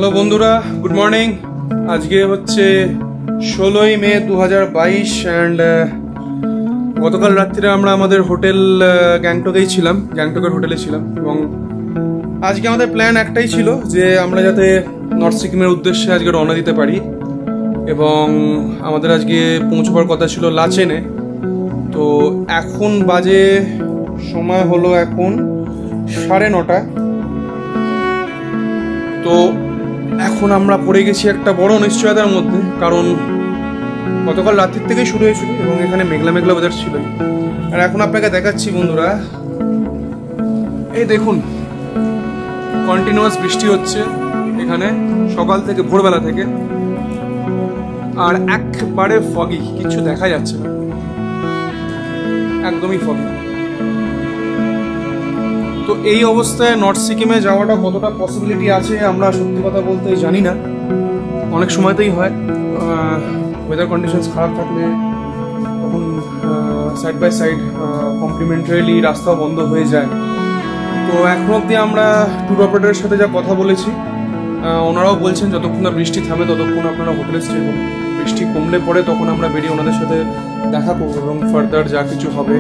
Hello বন্ধুরা, good morning. আজকে হচ্ছে 16ই মে 2022 অ্যান্ড গতকাল রাত্রিরে আমরা আমাদের হোটেল গ্যাংটকেই ছিলাম, গ্যাংটকের হোটেলে ছিলাম। এবং আজকে আমাদের প্ল্যান একটাই ছিল যে আমরা যাতে নর্থ সিকিমের উদ্দেশ্যে আজকে রওনা দিতে পারি। এবং আমাদের আজকে পৌঁছবার কথা ছিল লাচেনে। তো এখন বাজে সময় হলো এখন 9:30। তো এখন আমরা পড়ে গেছি একটা বড় অনিশ্চয়তার মধ্যে, কারণ গতকাল রাত্রির থেকেই শুরু হয়েছিল এবং এখানে মেঘলা মেঘলা ওয়েদার ছিল। আর এখন আপনাকে দেখাচ্ছি বন্ধুরা, এই দেখুন কন্টিনিউয়াস বৃষ্টি হচ্ছে এখানে সকাল থেকে, ভোরবেলা থেকে। আর একবারে ফগি, কিছু দেখা যাচ্ছে না, একদমই ফগি। তো এই অবস্থায় নর্থ সিকিমে যাওয়াটা কতটা পসিবিলিটি আছে আমরা সত্যি কথা বলতে জানি না। অনেক সময়তেই হয় ওয়েদার কন্ডিশনস খারাপ থাকলে তখন সাইড বাই সাইড কমপ্লিমেন্টারিলি রাস্তাও বন্ধ হয়ে যায়। তো এখন অবধি আমরা ট্যুর অপারেটরের সাথে যা কথা বলেছি, ওনারাও বলছেন যতক্ষণ না বৃষ্টি থামে ততক্ষণ আপনারা হোটেলে স্টে করুন। বৃষ্টি কমলে পরে তখন আমরা বেরিয়ে ওনাদের সাথে দেখা করবো এবং ফার্দার যা কিছু হবে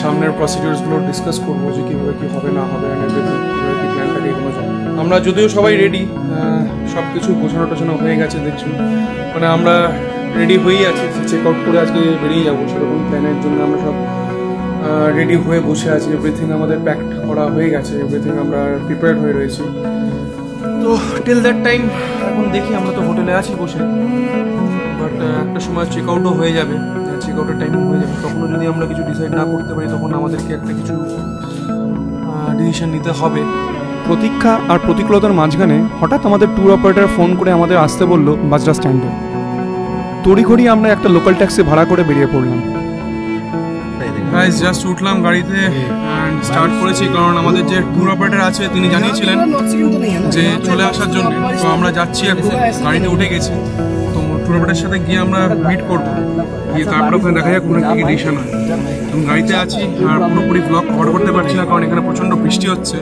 সামনের প্রসিডিউরসগুলো ডিসকাস করবো যে কীভাবে কী হবে না হবে, কীভাবে কী প্ল্যানটাকে এগোনো যায়। আমরা যদিও সবাই রেডি, সব কিছু গোছানো টোছানো হয়ে গেছে দেখছি, মানে আমরা রেডি হয়েই আছি, চেক আউট করে আজকে বেরিয়ে যাবো সেরকম প্ল্যানের জন্য আমরা সব রেডি হয়ে বসে আছি। এভরিথিং আমাদের প্যাকড করা হয়ে গেছে, এভরিথিং আমরা প্রিপেয়ার্ড হয়ে রয়েছি। তো টিল দ্যাট টাইম এখন দেখি, আমরা তো হোটেলে আছি বসে, বাট একটা সময় চেক আউটও হয়ে যাবে, চেক আউটের টাইমিং হয়ে যাবে। তখনও যদি আমরা কিছু ডিসাইড না করতে পারি তখন আমাদেরকে একটা কিছু ডিসিশন নিতে হবে। প্রতীক্ষা আর প্রতিকূলতার মাঝখানে হঠাৎ আমাদের ট্যুর অপারেটর ফোন করে আমাদের আসতে বলল বাজরা স্ট্যান্ডে। তড়িঘড়ি আমরা একটা লোকাল ট্যাক্সি ভাড়া করে বেরিয়ে পড়লাম। গাইস জাস্ট উঠলাম গাড়িতে অ্যান্ড স্টার্ট করেছি, কারণ আমাদের যে ট্যুর অপারেটর আছে তিনি জানিয়েছিলেন যে চলে আসার জন্য। তো আমরা যাচ্ছি, এখন গাড়িতে উঠে গেছি। তো ট্যুর অপারেটরের সাথে গিয়ে আমরা মিট করবো, গিয়ে তারপরে ওখানে দেখা যাক কোনো কী ডিসিশন হয়। এবং গাড়িতে আছি আর পুরোপুরি ব্লগ কভার করতে পারছি না, কারণ এখানে প্রচণ্ড বৃষ্টি হচ্ছে।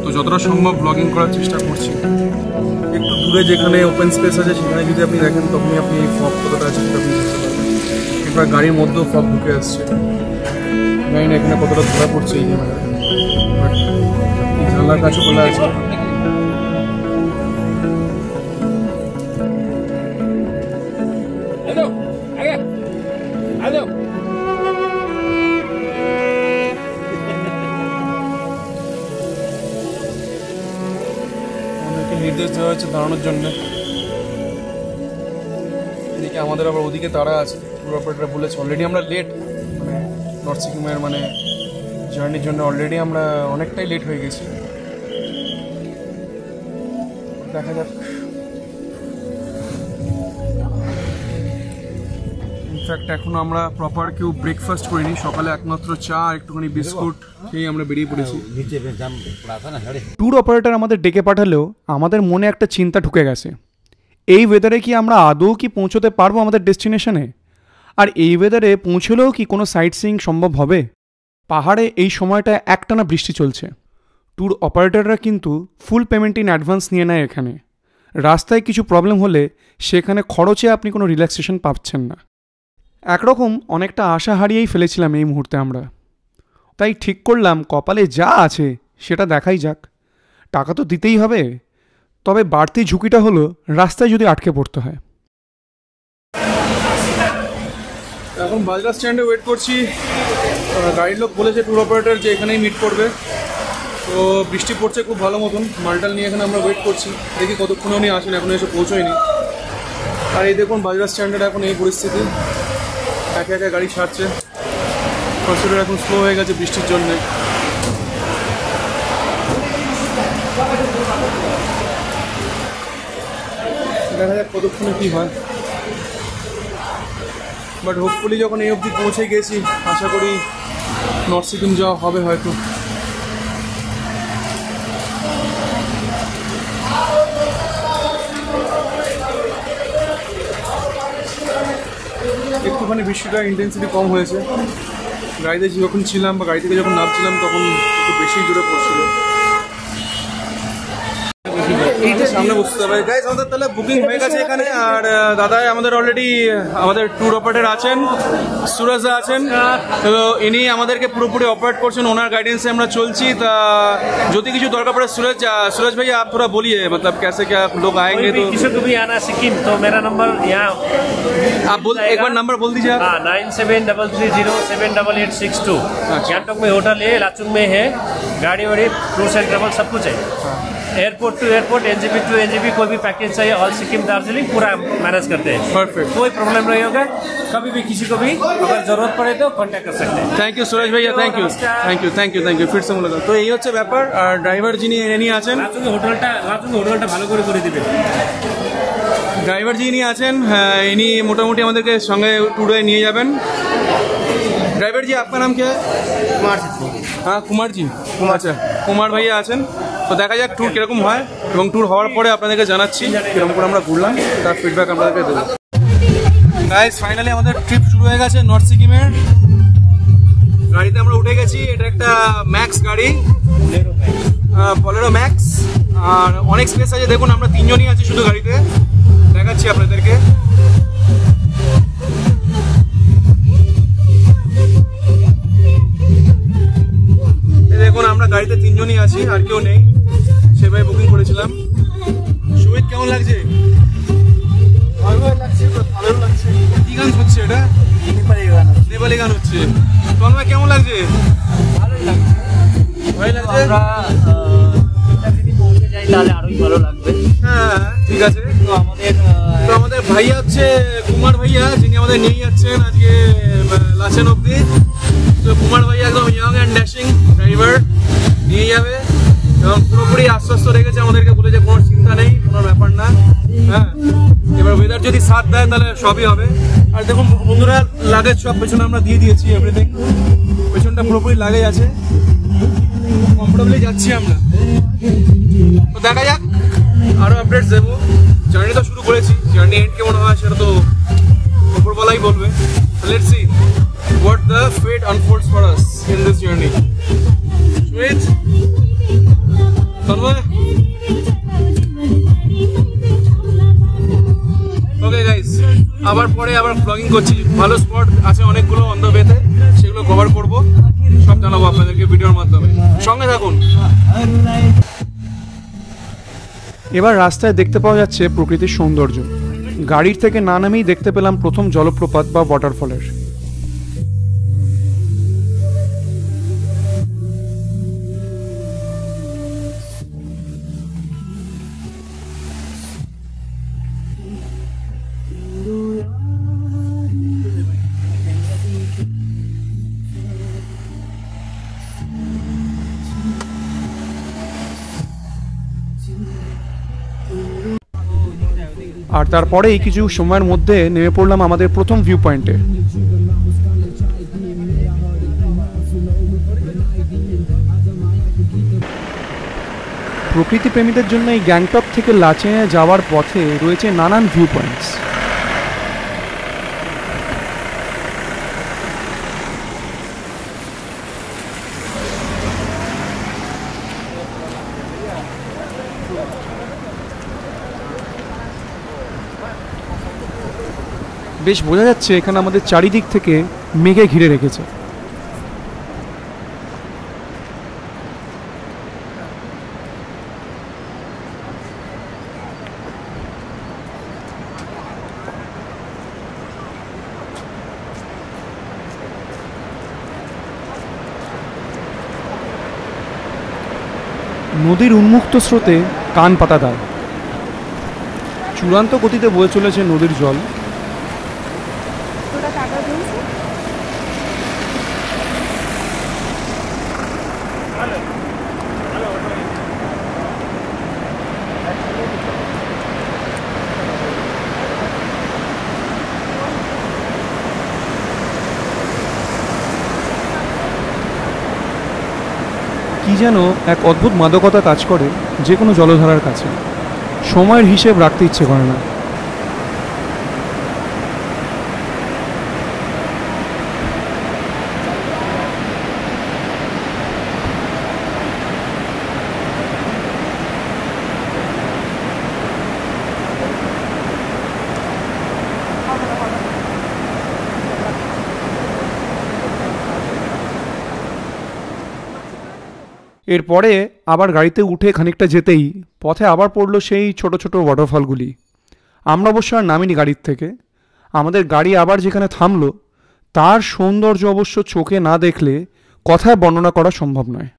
তো যতটা সম্ভব ব্লগিং করার চেষ্টা করছি। একটু দূরে যেখানে ওপেন স্পেস আছে সেখানে যদি আপনি দেখেন তখনই আপনি ফগ কতটা আছে সেটা আপনি বুঝতে পারবেন। এবার গাড়ির মধ্যেও ফগ ঢুকে আসছে, জানি না এখানে কতটা ধরা পড়ছে এই জায়গায়, বাট এই জানলার কাছে খোলা আছে। অনেকে নির্দেশ দেওয়া হয়েছে দাঁড়ানোর জন্য, এদিকে আমাদের আবার ওদিকে তারা আছে। ট্যুর অপারেটর বলেছে অলরেডি আমরা লেট, মানে নর্থ সিকিমের মানে জার্নির জন্য অলরেডি আমরা অনেকটাই লেট হয়ে গেছি। দেখা যাক। ইনফ্যাক্ট এখনো আমরা প্রপার কেউ ব্রেকফাস্ট করিনি, সকালে একমাত্র চা আর একটুখানি বিস্কুট খেয়ে আমরা বেরিয়ে পড়েছি। ট্যুর অপারেটর আমাদের ডেকে পাঠালেও আমাদের মনে একটা চিন্তা ঢুকে গেছে, এই ওয়েদারে কি আমরা আদৌ কি পৌঁছতে পারবো আমাদের ডেস্টিনেশনে? আর এই ওয়েদারে পৌঁছলেও কি কোনো সাইট সিইং সম্ভব হবে? পাহাড়ে এই সময়টায় একটানা বৃষ্টি চলছে। ট্যুর অপারেটররা কিন্তু ফুল পেমেন্ট ইন অ্যাডভান্স নিয়ে নেয় এখানে। রাস্তায় কিছু প্রবলেম হলে সেখানে খরচে আপনি কোনো রিল্যাক্সেশন পাচ্ছেন না। একরকম অনেকটা আশা হারিয়েই ফেলেছিলাম এই মুহূর্তে আমরা। তাই ঠিক করলাম কপালে যা আছে সেটা দেখাই যাক। টাকা তো দিতেই হবে, তবে বাড়তি ঝুঁকিটা হলো রাস্তায় যদি আটকে পড়তে হয়। এখন বাজরা স্ট্যান্ডে ওয়েট করছি। গাড়ির লোক বলেছে ট্যুর অপারেটর যে এখানেই মিট করবে। তো বৃষ্টি পড়ছে খুব ভালো মতন, মালটাল নিয়ে এখানে আমরা ওয়েট করছি, দেখি কতক্ষণে উনি আসেন, এখনো এসে পৌঁছয়নি। আর এই দেখুন বাজরা স্ট্যান্ডের এখন এই পরিস্থিতি, একে একে গাড়ি ছাড়ছে। প্রসিডিউর এখন স্লো হয়ে গেছে বৃষ্টির জন্যে। দেখা যাক কতক্ষণে কী হয়, বাট হোপফুলি যখন এই অবধি পৌঁছে গেছি আশা করি নর্থ সিকিম যাওয়া হবে হয়তো। একটুখানি বৃষ্টিটা ইন্টেন্সিটি কম হয়েছে, গাড়িতে যখন ছিলাম বা গাড়ি থেকে যখন নামছিলাম তখন একটু বেশি জোরে পড়ছিল। এইটা সামনে বুঝতে হবে। গাইস আমাদের তাহলে বুকিং হয়ে গেছে এখানে, আর দাদা আমাদের অলরেডি আমাদের ট্যুর অপারেটর আছেন, সুরজ আছেন, তো ইনি আমাদেরকে পুরোপুরি অপারেট করছেন, ওনার গাইডেন্সে আমরা চলছি। তা যদি কিছু দরকার পড়ে सूरज भैया आप थोड़ा बोलिए, मतलब कैसे क्या लोग आएंगे, तो किसी को भी आना सिक्किम तो मेरा नंबर यहाँ आप एक बार नंबर बोल दीजिए। 9733078862। गैंगटॉक में होटल है, लाचुंग में है, गाड़ी वाड़ी टूर्स एंड ट्रेवल सब कुछ है। Airport to airport, NJP to NJP, कोई भी पैकेज चाहिए ऑल सिक्किम दार्जिलिंग पूरा मैनेज करते हैं। परफेक्ट, कोई प्रॉब्लम नहीं होगा, कभी भी किसी को भी अगर जरूरत पड़े तो कांटेक्ट कर सकते हैं। थैंक यू सूरज भैया, thank you thank you thank you thank you. फिर से मुलाकात। तो এই হচ্ছে ব্যাপার। আর ড্রাইভার যিনি ইনি আছেন, লাচুং হোটেলটা ভালো করে দিবেন। ড্রাইভার যিনি আছেন ইনি মোটামুটি আমাদেরকে সঙ্গে ট্যুরে নিয়ে যাবেন। ड्राइवर जी आपका नाम क्या है? कुमार जी। हाँ कुमार जी, আচ্ছা কুমার ভাইয়া আছেন। তো দেখা যাক ট্যুর কীরকম হয়, এবং ট্যুর হওয়ার পরে আপনাদেরকে জানাচ্ছি কীরকম করে আমরা ঘুরলাম, তার ফিডব্যাক আপনাদেরকে দেবো। গাইস ফাইনালি আমাদের ট্রিপ শুরু হয়ে গেছে নর্থ সিকিমের। গাড়িতে আমরা উঠে গেছি, এটা একটা ম্যাক্স গাড়ি, বলেরো ম্যাক্স, আর অনেক স্পেস আছে। দেখুন আমরা তিনজনই আছি শুধু গাড়িতে, দেখাচ্ছি আপনাদেরকে। দেখুন আমরা গাড়িতে তিনজনই আছি, আর কেউ নেই, সেভাবে বুকিং করেছিলাম। সুমিত কেমন লাগছে? ভালো লাগছে, ভালো লাগছে। কি গান হচ্ছে এটা? নেপালি গান হচ্ছে। তন্ময় কেমন লাগছে? ভালোই লাগছে। ভালো লাগছে। আমরা যদি পৌঁছে যাই তাহলে আরোই ভালো লাগবে। হ্যাঁ ঠিক আছে। তো আমাদের ভাইয়া হচ্ছে কুমার ভাইয়া, যিনি আমাদের নিয়ে যাচ্ছেন আজকে লাচেন অব্দি। তো কুমার ভাইয়া একদম ইয়ং অ্যান্ড ড্যাশিং ড্রাইভার, নিয়ে যাবে এবং পুরোপুরি আশ্বস্ত রেখেছে আমাদেরকে, বলে যে কোনো চিন্তা নেই, কোনো ব্যাপার না। হ্যাঁ, এবার ওয়েদার যদি সাথ দেয় তাহলে সবই হবে। আর দেখুন বন্ধুরা, লাগেজ সব পেছনে আমরা দিয়ে দিয়েছি, এভরিথিং পেছনটা পুরোপুরি লাগেজ আছে, কমফোর্টেবলি যাচ্ছি আমরা। তো দেখা যাক, আরও আপডেটস দেবো। জার্নি তো শুরু করেছি, জার্নি এন্ড কেমন হয় সেটা তো উপরবেলাই বলবে। Let's see what the fate unfolds for us in this journey. Sweet. Tanmay. Okay guys, আবার পরে ব্লগিং করছি। ভালো স্পট আছে অনেকগুলো অন দ্য ওয়েতে, সেগুলো কভার করব, সব জানাবো আপনাদেরকে ভিডিওর মাধ্যমে। সঙ্গে থাকুন। এবার রাস্তায় দেখতে পাওয়া যাচ্ছে প্রকৃতির সৌন্দর্য। গাড়ির থেকে না নামেই দেখতে পেলাম প্রথম জলপ্রপাত বা ওয়াটারফলের। আর তারপরেই কিছু সময়ের মধ্যে নেমে পড়লাম আমাদের প্রথম ভিউ পয়েন্টে। প্রকৃতি প্রেমীদের জন্য এই গ্যাংটক থেকে লাচেনে যাওয়ার পথে রয়েছে নানান ভিউ পয়েন্টস। বেশ বোঝা যাচ্ছে এখানে আমাদের চারিদিক থেকে মেঘে ঘিরে রেখেছে। নদীর উন্মুক্ত স্রোতে কান পাতা দেয়, চূড়ান্ত গতিতে বয়ে চলেছে নদীর জল। কি যেন এক অদ্ভুত মাদকতা কাজ করে যে কোনো জলধারার কাছে, সময়ের হিসেব রাখতে ইচ্ছে করে না। এরপরে আবার গাড়িতে উঠে খানিকটা যেতেই পথে আবার পড়লো সেই ছোট ছোট ওয়াটারফলগুলি। আমরা অবশ্য আর নামিনি গাড়ির থেকে। আমাদের গাড়ি আবার যেখানে থামলো তার সৌন্দর্য অবশ্য চোখে না দেখলে কথায় বর্ণনা করা সম্ভব নয়।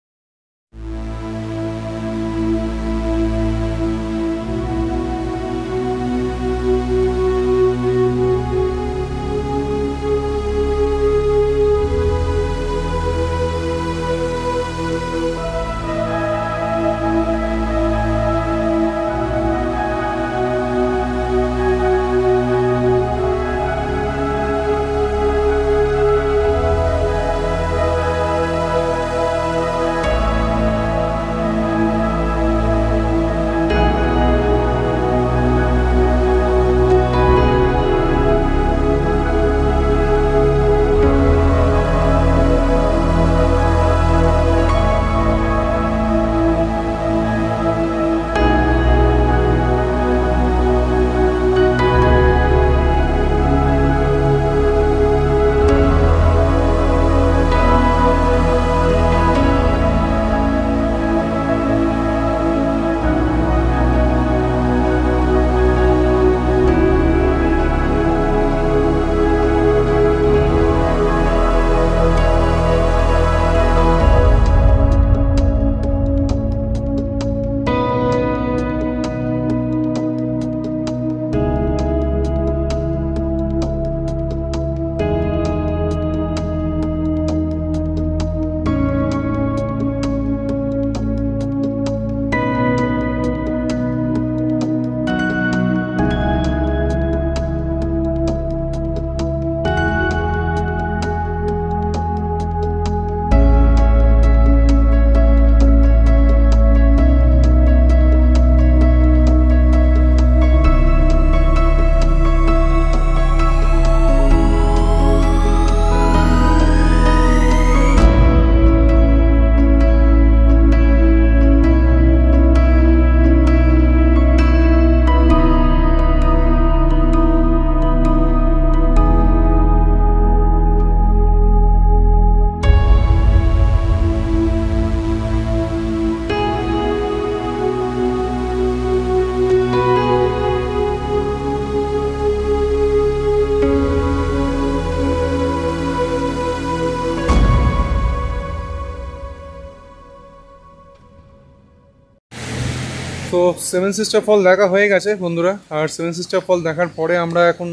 তো সেভেন সিস্টার ফল দেখা হয়ে গেছে বন্ধুরা। আর সেভেন সিস্টার ফল দেখার পরে আমরা এখন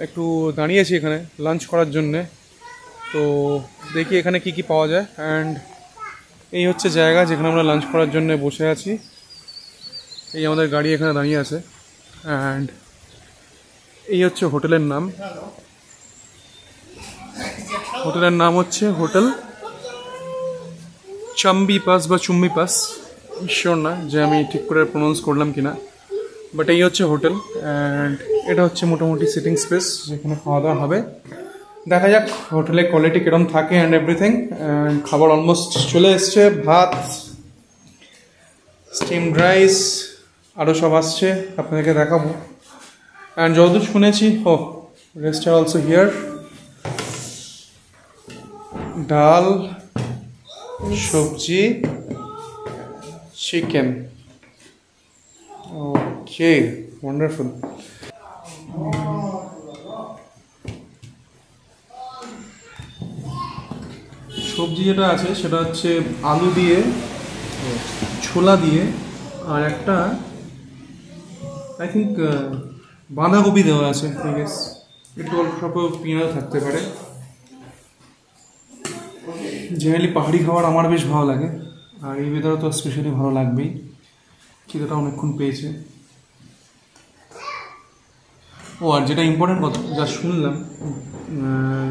একটু দাঁড়িয়েছি এখানে লাঞ্চ করার জন্যে। তো দেখি এখানে কি কি পাওয়া যায়। অ্যান্ড এই হচ্ছে জায়গা যেখানে আমরা লাঞ্চ করার জন্য বসে আছি। এই আমাদের গাড়ি এখানে দাঁড়িয়ে আছে। অ্যান্ড এই হচ্ছে হোটেলের নাম। হোটেলের নাম হচ্ছে হোটেল চাম্বি পাস বা চুম্বি পাস, শিওর না যে আমি ঠিক করে প্রোনাউন্স করলাম কিনা, বাট এই হচ্ছে হোটেল। অ্যান্ড এটা হচ্ছে মোটামুটি সিটিং স্পেস যেখানে খাওয়া দাওয়া হবে। দেখা যাক হোটেলের কোয়ালিটি কীরকম থাকে অ্যান্ড এভরিথিং। অ্যান্ড খাবার অলমোস্ট চলে এসছে, ভাত, স্টিমড রাইস, আরও সব আসছে, আপনাদেরকে দেখাবো। অ্যান্ড যতদূর শুনেছি, রেস্ট আর অলসো হিয়ার, ডাল, সবজি, চিকেন। ওকে, ওয়ান্ডারফুল। সবজি যেটা আছে সেটা হচ্ছে আলু দিয়ে, ছোলা দিয়ে, আর একটা আই থিঙ্ক বাঁধাকপি দেওয়া আছে। ঠিক আছে, একটু অল্প স্বল্প পেঁয়াজ থাকতে পারে। জেনারেলি পাহাড়ি খাবার আমার বেশ ভালো লাগে, আর এই ওয়েদারে তো স্পেশালি ভালো লাগবেই। খিদেটা অনেকক্ষণ পেয়েছে। ও আর যেটা ইম্পর্টেন্ট কথা যা শুনলাম,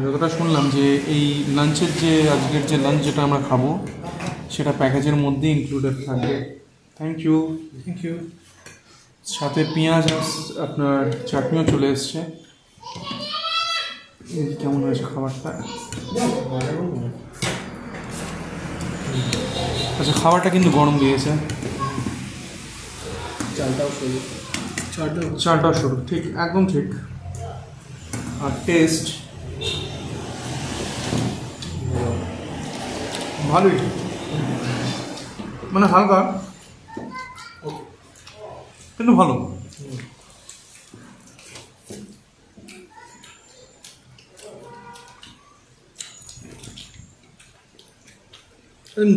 যতটা শুনলাম যে এই লাঞ্চের যে আজকের যে লাঞ্চ যেটা আমরা খাবো সেটা প্যাকেজের মধ্যে ইনক্লুডেড থাকবে। Thank you, thank you. সাথে পেঁয়াজ আপনার চাটনিও চলে এসছে। কেমন হয়েছে খাবারটা? আচ্ছা, খাবারটা কিন্তু গরম দিয়েছে। চালটাও সরু, ঠিক, একদম ঠিক। আর টেস্ট ভালোই। মানে হালকা কিন্তু ভালো।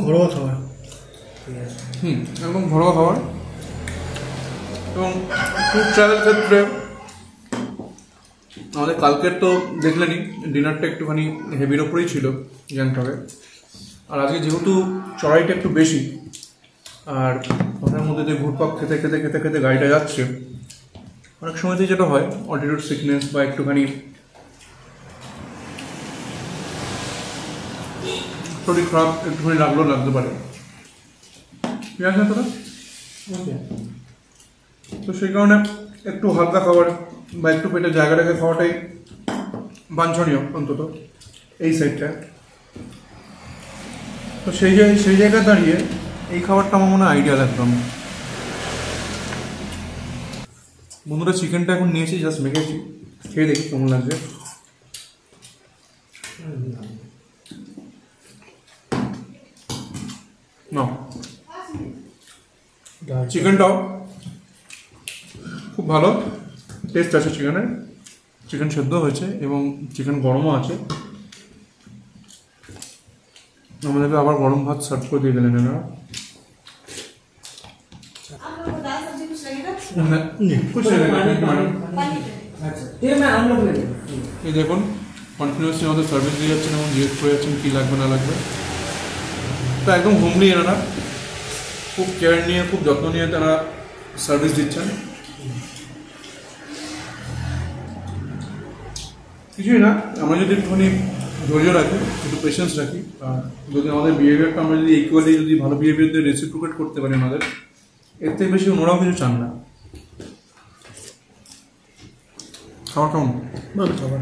ঘরোয়া খাবার, একদম ঘরোয়া খাবার। এবং ট্যুর ট্রাভেল ক্ষেত্রে আমাদের কালকের তো দেখলেনি ডিনারটা একটুখানি হেভির ওপরেই ছিল গ্যাংটকে, আর আজকে যেহেতু চড়াইটা একটু বেশি আর ওটার মধ্যে যে ঘুরপাক খেতে খেতে খেতে খেতে গাড়িটা যাচ্ছে, অনেক সময়তেই যেটা হয় অল্টিটিউড সিকনেস বা একটুখানি শরীর খারাপ একটুখানি লাগতে পারে, ঠিক আছে তোরা? তো সেই কারণে একটু হালকা খাবার বা একটু পেটে জায়গা রেখে খাওয়াটাই বাঞ্ছনীয় অন্তত এই সাইডটা। তো সেই জায়গায় দাঁড়িয়ে এই খাবারটা আমার মনে হয় আইডিয়াল একদম। বন্ধুরা চিকেনটা এখন নিয়েছি, জাস্ট মেখেছি, খেয়ে দেখি কেমন লাগছে। না চিকেনটাও খুব ভালো টেস্ট আছে চিকেনের, চিকেন সেদ্ধ হয়েছে এবং চিকেন গরমও আছে। আমাদেরকে আবার গরম ভাত সার্ভ করে দিয়ে গেলেন এনারা। এই দেখুন কন্টিনিউসলি আমাদের সার্ভিস দিয়ে যাচ্ছেন এবং জিজ্ঞেস করে যাচ্ছেন কী লাগবে না লাগবে। তো একদম হোমলি এনারা খুব কেয়ার নিয়ে খুব যত্ন নিয়ে তারা সার্ভিস দিচ্ছেন। কিছুই না, আমরা যদি একটুখানি ধৈর্য রাখি, একটু পেশেন্স রাখি, আর যদি আমাদের বিহেভিয়ারটা আমরা যদি ইকুয়ালি যদি ভালো বিহেভিয়ার দিয়ে রেসিপ্রোকেট করতে পারি আমাদের, এর থেকে বেশি ওনারাও কিছু চান না। খাবার কেমন? ভালো খাবার,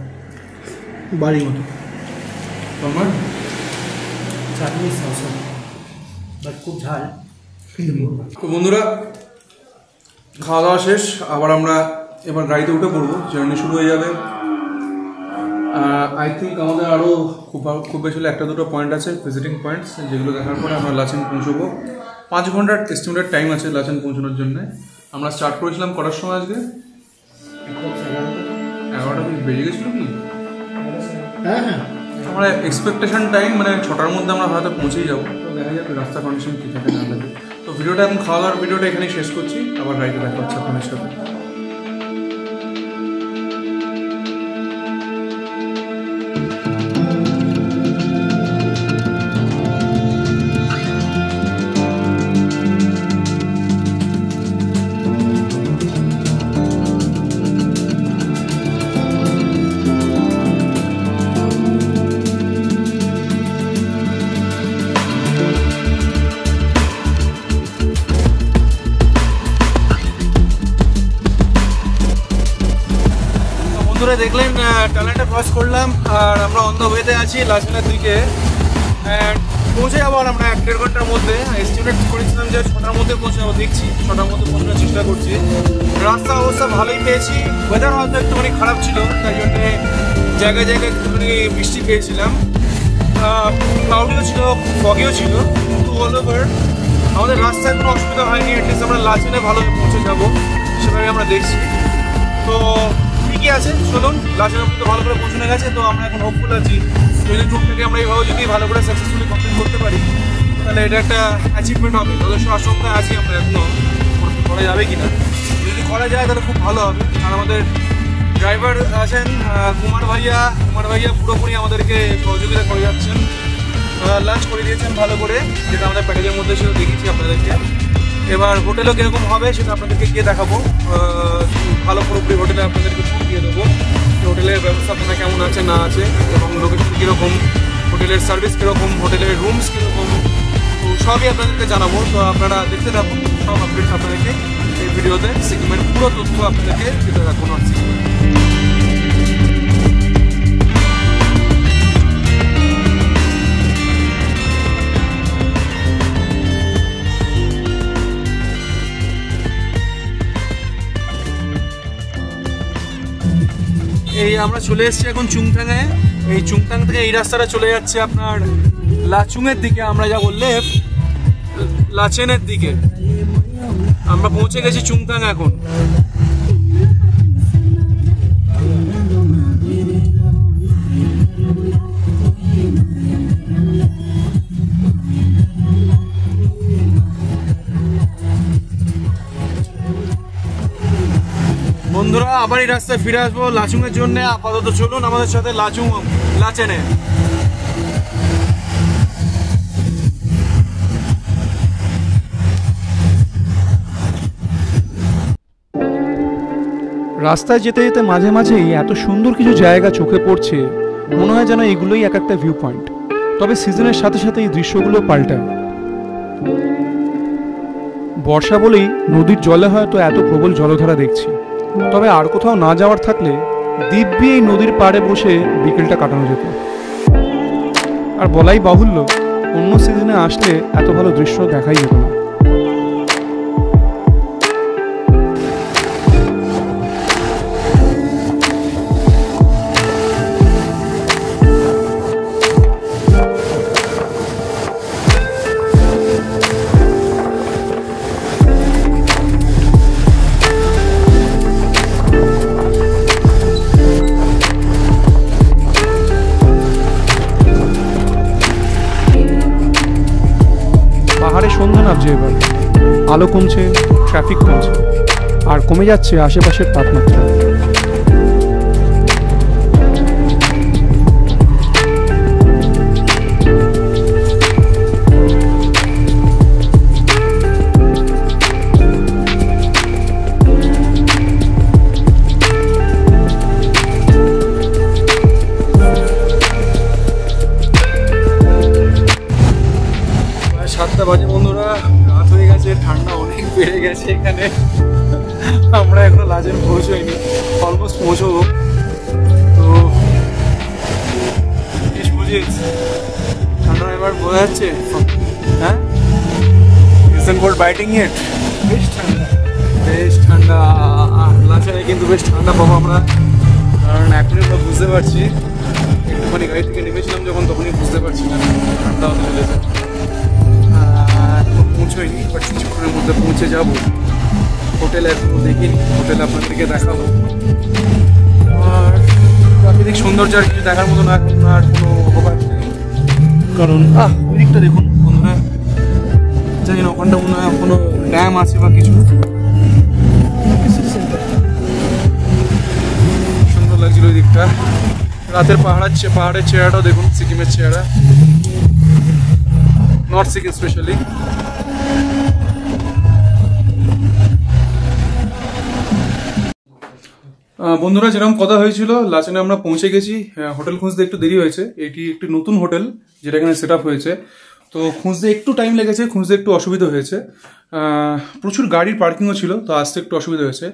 বাড়ির মতো। তোমার চাটনি সস বাট খুব ঝাল। তো বন্ধুরা খাওয়া দাওয়া শেষ, আবার আমরা এবার গাড়িতে উঠে পড়বো, জার্নি শুরু হয়ে যাবে। আই থিঙ্ক আমাদের আরও খুব বেশি হলে 1-2 পয়েন্ট আছে, ভিজিটিং পয়েন্টস, যেগুলো দেখার পরে আমরা লাচেন পৌঁছবো। 5 ঘন্টার এস্টিমেটেড টাইম আছে লাচেন পৌঁছানোর জন্য। আমরা স্টার্ট করেছিলাম করার সময় আজকে 11টা বেজে গেছিল কি? হ্যাঁ আমরা এক্সপেকটেশন টাইম মানে 6টার মধ্যে আমরা হয়তো পৌঁছেই যাবো। তো দেখা যাবে রাস্তা কন্ডিশন কী থাকে না থাকে। তো ভিডিওটা এখন খাওয়া দাওয়ার ভিডিওটা এখানেই শেষ করছি, আবার গাড়িতে দেখা হচ্ছে আপনাদের সাথে। দেখলেন টানেলটা ক্রস করলাম আর আমরা অন দ্য ওয়েতে আছি লাচেনের দিকে। পৌঁছে যাবো আর আমরা 1-1.5 ঘন্টার মধ্যে। এস্টিমেট করেছিলাম যে 6টার মধ্যে পৌঁছে যাবো, দেখছি 6টার মধ্যে পৌঁছানোর চেষ্টা করছি। রাস্তা অবস্থা ভালোই পেয়েছি, ওয়েদার হয়তো একটুখানি খারাপ ছিল, তাই জন্যে জায়গায় জায়গায় একটুখানি বৃষ্টি পেয়েছিলাম, ক্লাউডিও ছিল, ফগিও ছিল, কিন্তু অল ওভার আমাদের রাস্তায় কোনো অসুবিধা হয়নি। অ্যাটলিস্ট আমরা লাচেনে ভালো পৌঁছে যাবো সেভাবে আমরা দেখছি। তো ঠিকই আছে, চলুন লাচেনের মধ্যে ভালো করে পৌঁছানো গেছে। তো আমরা এখন হোপফুল আছি যদি ট্যুর থেকে আমরা এইভাবে যদি ভালো করে সাকসেসফুলি কমপ্লিট করতে পারি তাহলে এটা একটা অ্যাচিভমেন্ট হবে। যথেষ্ট আশঙ্কায় আছি আমরা এখনও করা যাবে কি না। যদি করা যায় তাহলে খুব ভালো হবে। আর আমাদের ড্রাইভার আছেন কুমার ভাইয়া পুরোপুরি আমাদেরকে সহযোগিতা করে যাচ্ছেন। লাঞ্চ করে দিয়েছেন ভালো করে, যেটা আমাদের প্যাকেজের মধ্যে ছিল, দেখিয়েছি আপনাদেরকে। এবার হোটেলও কীরকম হবে সেটা আপনাদেরকে গিয়ে দেখাবো। ভালো পুরোপুরি হোটেলে আপনাদেরকে ছুটি দিয়ে দেবো, হোটেলের ব্যবস্থাপনা কেমন আছে না আছে এবং লোকেশন কীরকম, হোটেলের সার্ভিস কীরকম, হোটেলের রুমস কীরকম, তো সবই আপনাদেরকে জানাবো। তো আপনারা দেখতে থাকুন, সব আপডেটস আপনাদেরকে এই ভিডিওতে সিকিমের পুরো তথ্য আপনাদেরকে দিতে থাকুন। এই আমরা চলে এসেছি এখন চুংথাংয়ে। এই চুংথাং থেকে এই রাস্তাটা চলে যাচ্ছে আপনার লাচুংয়ের দিকে। আমরা যাবো লেফট, লাচেনের দিকে। আমরা পৌঁছে গেছি চুংতাং এখন। বন্ধুরা আবার এই রাস্তায় ফিরে আসবো লাচুংয়ের জন্য। আপাতত চলুন আমাদের সাথে লাচেনে। রাস্তায় যেতে যেতে মাঝে মাঝেই এত সুন্দর কিছু জায়গা চোখে পড়ছে, মনে হয় যেন এগুলোই এক একটা ভিউ পয়েন্ট। তবে সিজনের সাথে সাথে এই দৃশ্যগুলো পাল্টায়। বর্ষা বলেই নদীর জলে হয়তো এত প্রবল জলধারা দেখছি। তবে আর কোথাও না যাওয়ার থাকলে দিব্যি এই নদীর পাড়ে বসে বিকেলটা কাটানো যেত। আর বলাই বাহুল্য, অন্য সিজনে আসলে এত ভালো দৃশ্য দেখাই যেত না। সন্ধ্যা নামছে এবার, আলো কমছে, ট্রাফিক কমছে, আর কমে যাচ্ছে আশেপাশের তাপমাত্রা। বাজে বন্ধুরা, রাত হয়ে গেছে, ঠান্ডা অনেক বেড়ে গেছে এখানে। আমরা এখনো লাচেন পৌঁছইনি, অলমোস্ট পৌঁছবো। তো ঠান্ডা এবার বোঝা যাচ্ছে, হ্যাঁ ইসেন্ট কোল্ড বাইটিং ইট। বেশ ঠান্ডা, বেশ ঠান্ডা। লাচেনে কিন্তু বেশ ঠান্ডা পাবো আমরা, কারণ এখনই আমরা বুঝতে পারছি। একটুখানি গাড়ি থেকে নেমেছিলাম যখন, তখনই বুঝতে পারছি না ঠান্ডা হতে চলেছে। পৌঁছয়নি, বাট কিছুক্ষণের মধ্যে পৌঁছে যাব। হোটেলে এখনো দেখিনি, হোটেলে আপনাদেরকে দেখাবো। আর প্রাকৃতিক সৌন্দর্য আর কিছু দেখার মতো না, এখন আর কোনো অবকাশ নেই। কারণ ওই দিকটা দেখুন বন্ধুরা, জানি না ওখানটা মনে হয় কোনো ড্যাম আছে বা কিছু। সুন্দর লাগছিল ওই দিকটা। রাতের পাহাড়ের চেহারাটাও দেখুন, সিকিমের চেহারা, নর্থ সিকিম স্পেশালি। বন্ধুরা যেরকম কথা হয়েছিল, লাচেনে আমরা পৌঁছে গেছি। হোটেল খুঁজতে একটু দেরি হয়েছে, এটি একটি নতুন হোটেল যেটা এখানে সেট আপ হয়েছে। তো খুঁজতে একটু টাইম লেগেছে, খুঁজতে একটু অসুবিধা হয়েছে। প্রচুর গাড়ির পার্কিংও ছিল, তো আসতে একটু অসুবিধা হয়েছে।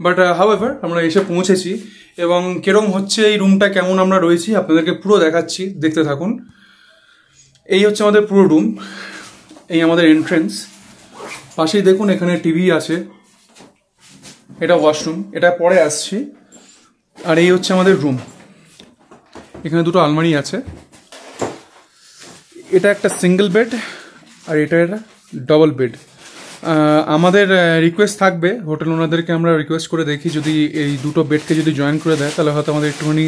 বাট হাউএভার আমরা এসে পৌঁছেছি, এবং কিরম হচ্ছে এই রুমটা, কেমন আমরা রয়েছি আপনাদেরকে পুরো দেখাচ্ছি, দেখতে থাকুন। এই হচ্ছে আমাদের পুরো রুম, এই আমাদের এন্ট্রেন্স। পাশেই দেখুন এখানে টিভি আছে, এটা ওয়াশরুম, এটা পরে আসছি। আর এই হচ্ছে আমাদের রুম, এখানে দুটো আলমারি আছে। এটা একটা সিঙ্গেল বেড, আর এটা ডবল বেড। আমাদের রিকোয়েস্ট থাকবে হোটেল ওনাদেরকে, আমরা রিকোয়েস্ট করে দেখি যদি এই দুটো বেডকে যদি জয়েন করে দেয়, তাহলে হয়তো আমাদের একটুখানি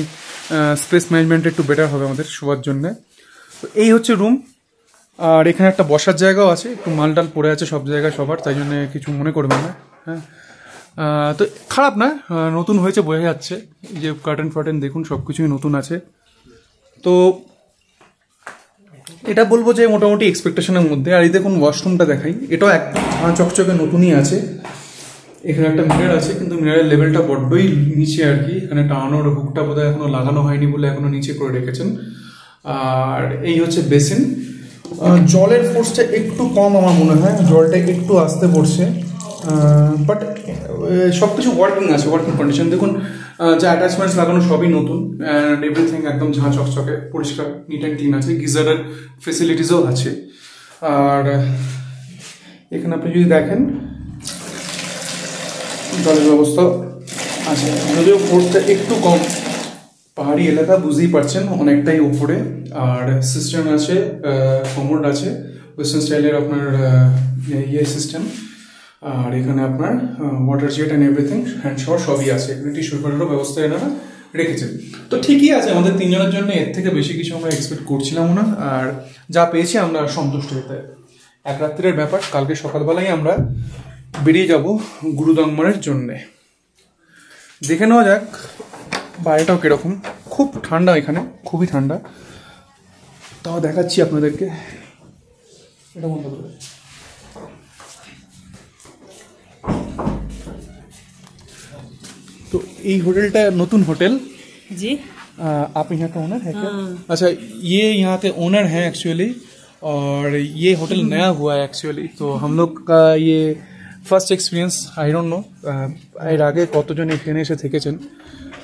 স্পেস ম্যানেজমেন্ট একটু বেটার হবে আমাদের শোয়ার জন্যে। তো এই হচ্ছে রুম। আর এখানে একটা বসার জায়গাও আছে, একটু মালটাল পড়ে আছে সব জায়গায় সবার, তাই জন্য কিছু মনে করবেন না। হ্যাঁ, তো খারাপ না, নতুন হয়েছে বোঝা যাচ্ছে। এই যে কার্টেন ফার্টেন দেখুন, সব কিছুই নতুন আছে। তো এটা বলবো যে মোটামুটি এক্সপেকটেশনের মধ্যে। আর এই দেখুন ওয়াশরুমটা দেখাই, এটাও একদম চকচকে নতুনই আছে। এখানে একটা মিরর আছে, কিন্তু মিররের লেভেলটা বড্ডই নিচে আর কি। এখানে টানানোর হুকটা বোধহয় এখনো লাগানো হয়নি বলে এখনো নিচে করে রেখেছেন। আর এই হচ্ছে বেসিন। জলের ফোর্সটা একটু কম আমার মনে হয়, জলটা একটু আসতে পড়ছে। বাট সব কিছু ওয়ার্কিং আছে, ওয়ার্কিং কন্ডিশন। দেখুন যা অ্যাটাচমেন্টস লাগানো সবই নতুন, অ্যান্ড এভরিথিং একদম ঝাঁ চকচকে পরিষ্কার, নিট অ্যান্ড ক্লিন আছে। গিজারের ফেসিলিটিসও আছে। আর এখানে আপনি যদি দেখেন জলের ব্যবস্থা আছে, যদিও ফোর্সটা একটু কম, পাহাড়ি এলাকা বুঝতেই পারছেন, অনেকটাই উপরে। আর সিস্টেম আছে, কমোড আছে, ওয়েস্টার্ন স্টাইলের আপনার ইয়ে সিস্টেম। আর এখানে আপনার water jet and everything, hand shower সবই আছে। এখানে টিস্যু পেপারেরও ব্যবস্থা এনারা রেখেছেন। তো ঠিকই আছে, আমাদের তিনজনের জন্য এর থেকে বেশি কিছু আমরা এক্সপেক্ট করছিলাম না, আর যা পেয়েছি আমরা সন্তুষ্ট হতে। এক রাত্রের ব্যাপার, কালকে সকালবেলায় আমরা বেরিয়ে যাব গুরুদংমারের জন্যে। দেখে নেওয়া যাক বাইরেটাও কীরকম। খুব ঠান্ডা এখানে, খুবই ঠান্ডা। তাও দেখাচ্ছি আপনাদেরকে, এটা বন্ধ করে। तो ये होटल टा नतून होटल जी। आप यहाँ का ओनर है क्या? अच्छा, ये यहाँ के ओनर हैं एक्चुअली, और ये होटल नया हुआ है एक्चुअली। तो हम लोग का ये first experience, I don't know এর আগে কতজন এখানে এসে থেকেছেন।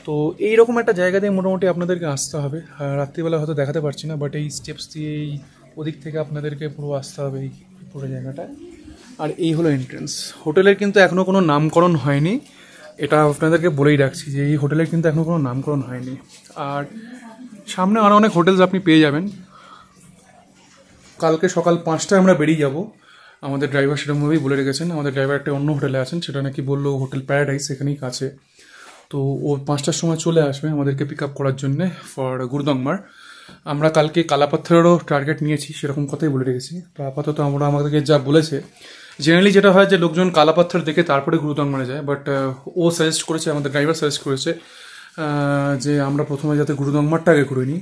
তো এইরকম একটা জায়গা দিয়ে মোটামুটি আপনাদেরকে আসতে হবে। রাত্রিবেলা হয়তো দেখাতে পারছি না, বাট এই স্টেপস দিয়ে এই ওদিক থেকে আপনাদেরকে পুরো আসতে হবে এই পুরো জায়গাটা। আর এই হলো এন্ট্রেন্স। হোটেলের কিন্তু এখনও কোনো নামকরণ হয়নি, এটা আপনাদেরকে বলেই রাখছি যে এই হোটেলের কিন্তু এখনও কোনো নামকরণ হয়নি। আর সামনে আরও অনেক হোটেলস আপনি পেয়ে যাবেন। কালকে সকাল 5টায় আমরা বেরিয়ে যাব। আমাদের ড্রাইভার সেরকমভাবেই বলে রেখেছেন। আমাদের ড্রাইভার একটা অন্য হোটেলে আছেন, সেটা নাকি বললো হোটেল প্যারাডাইস, এখানেই কাছে। তো ও 5টার সময় চলে আসবে আমাদেরকে পিক আপ করার জন্যে ফর গুরুদংমার। আমরা কালকে কালাপাথরেরও টার্গেট নিয়েছি, সেরকম কথাই বলে রেখেছি। তো আপাতত আমরা আমাদেরকে যা বলেছে, জেনারেলি যেটা হয় যে লোকজন কালাপাথর দেখে তারপরে গুরুদংমারে যায়, বাট ও সাজেস্ট করেছে, আমাদের ড্রাইভার সাজেস্ট করেছে যে আমরা প্রথমে যাতে গুরুদংমারটা আগে করে নিই,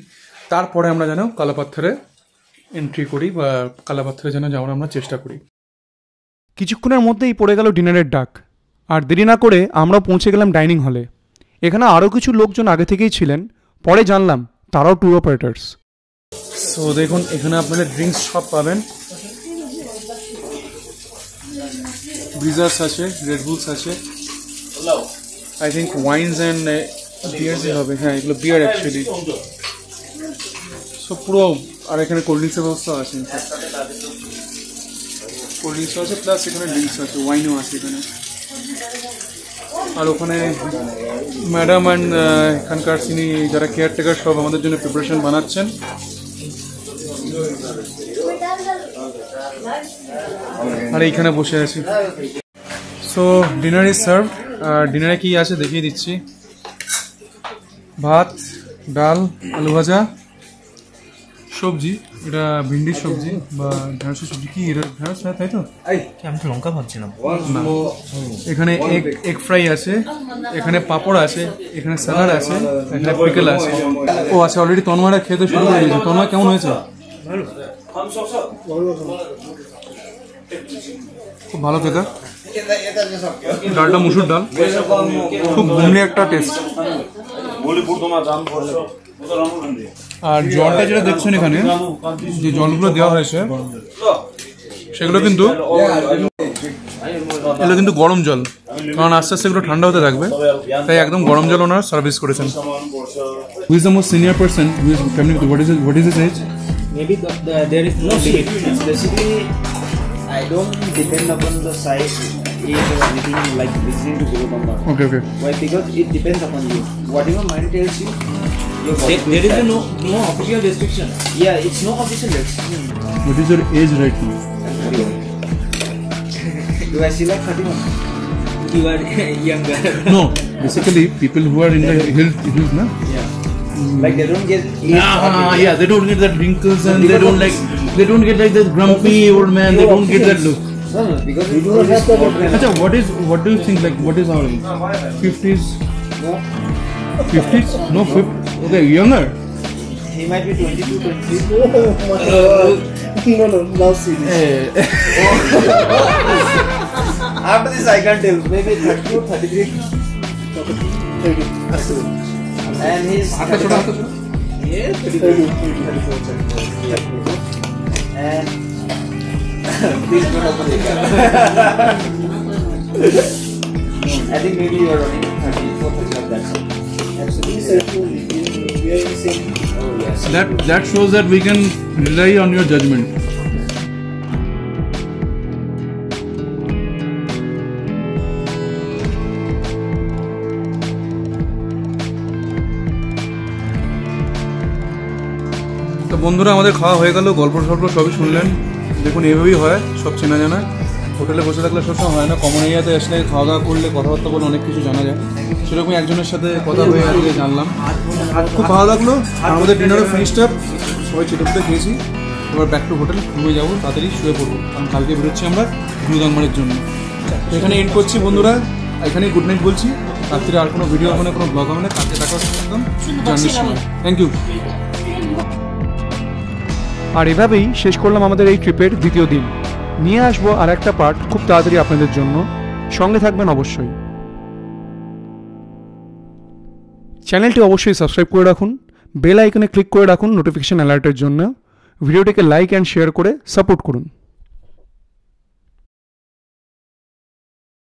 তারপরে আমরা যেন কালাপাথরে এন্ট্রি করি বা কালাপাথরে যেন যাওয়ার আমরা চেষ্টা করি। কিছুক্ষণের মধ্যেই পড়ে গেল ডিনারের ডাক, আর দেরি না করে আমরা পৌঁছে গেলাম ডাইনিং হলে। এখানে আরও কিছু লোকজন আগে থেকেই ছিলেন, পরে জানলাম তারাও ট্যুর অপারেটার্স। সো দেখুন, এখানে আপনারা ড্রিঙ্কস সব পাবেন। ব্রিজার্স আছে, রেড বুলস আছে, আই থিঙ্ক ওয়াইনস অ্যান্ড বিয়ার্সই হবে। হ্যাঁ, এগুলো বিয়ার অ্যাকচুয়ালি। সো পুরো, আর এখানে কোল্ড ড্রিঙ্কসের ব্যবস্থা আছে। কোল্ড ড্রিঙ্কস আছে, প্লাস এখানে ড্রিঙ্কস আছে, ওয়াইনও আছে এখানে। আর ওখানে ম্যাডাম অ্যান্ড এখানকার তিনি যারা কেয়ারটেকার সব আমাদের জন্য প্রিপারেশন বানাচ্ছেন। আর এইখানে বসে আছি। So dinner is served. আর ডিনারে কি আছে দেখিয়ে দিচ্ছি। ভাত, ডাল, আলু ভাজা, সবজি, এটা ভিন্ডির সবজি বা ঢেঁড়সের সবজি। কি এটা ঢেঁড়স? তাই তো, আমি তো লঙ্কা ভাবছিলাম। এখানে এগ ফ্রাই আছে, এখানে পাঁপড় আছে, এখানে স্যালাড আছে, এখানে পিকল আছে। ও আচ্ছা, অলরেডি তন্ময়রা খেতে শুরু করে দিয়েছে। তন্ময় কেমন হয়েছে? খুব ভালো খেতে। ডালটা মুসুর ডাল, খুব ঘুমলি একটা টেস্ট। আর জলটা যেটা দেখছেন এখানে, যে জলগুলো দেওয়া হয়েছে সেগুলো কিন্তু এগুলো কিন্তু গরম জল, কারণ আস্তে আস্তে এগুলো ঠান্ডা হতে থাকবে, তাই একদম গরম জল ওনারা সার্ভিস করেছেন। Who is the most senior person who is coming to? What is his age? Maybe there is no limit. Basically, I don't depend upon the size, age or anything like listening to Gurudhamma. Okay. Why? Because it depends upon you. Whatever mind tells you, your body There is no official restriction. Yeah, it's no official restriction. What is your age right now? Do I see like 31? You are younger. No, basically people who are in the hills, na? Yeah. Like they don't get. Yeah, they don't get that wrinkles and they don't get like that grumpy old man. They don't get that look. No, because we do not have the. Achha, what do you think? Like, what is our age? 50s? No. 50s? No, 50. Okay, younger. He might be 22, 23. No, now serious. After this, I can't tell. Maybe 32, 33. 30. And he's. Yeah, 34. And. Please don't open the camera. I think maybe you are running 34, 35. That's it. Absolutely. We are the same. Oh, yes. That shows that we can rely on your judgment. তো বন্ধুরা, আমাদের খাওয়া হয়ে গেল, গল্প সল্প সবই শুনলেন, দেখুন এভাবেই হয়, সব চেনা জানা। হোটেলে বসে থাকলে সবসময় হয় না, কমন এরিয়াতে আসলে খাওয়া দাওয়া করলে কথাবার্তা বলে অনেক কিছু জানা যায়। সেরকমই একজনের সাথে কথা হয়ে আজকে জানলাম, খুব ভালো লাগলো। আর আমাদের ডিনারও ফিনিশড আপ, সবাই চেটেপুটে খেয়েছি। এবার ব্যাক টু হোটেল ঘুমিয়ে যাবো, তাড়াতাড়ি শুয়ে পড়বো, কারণ কালকে বেরোচ্ছি আমরা গুরুদাংমারের জন্য। তো এখানে এন্ড করছি বন্ধুরা, এখানেই গুড নাইট বলছি। রাত্রে আর কোনো ভিডিও হবে না, কোনো ব্লগ হবে না, কালকে দেখা হচ্ছে একদম জার্নির সময়। Thank you. আর এভাবেই শেষ করলাম আমাদের এই ট্রিপের দ্বিতীয় দিন। নিয়ে আসবো আর একটা পার্ট খুব তাড়াতাড়ি আপনাদের জন্য, সঙ্গে থাকবেন অবশ্যই। চ্যানেলটি অবশ্যই সাবস্ক্রাইব করে রাখুন, বেল আইকনে ক্লিক করে রাখুন নোটিফিকেশন অ্যালার্টের জন্য। ভিডিওটিকে লাইক অ্যান্ড শেয়ার করে সাপোর্ট করুন।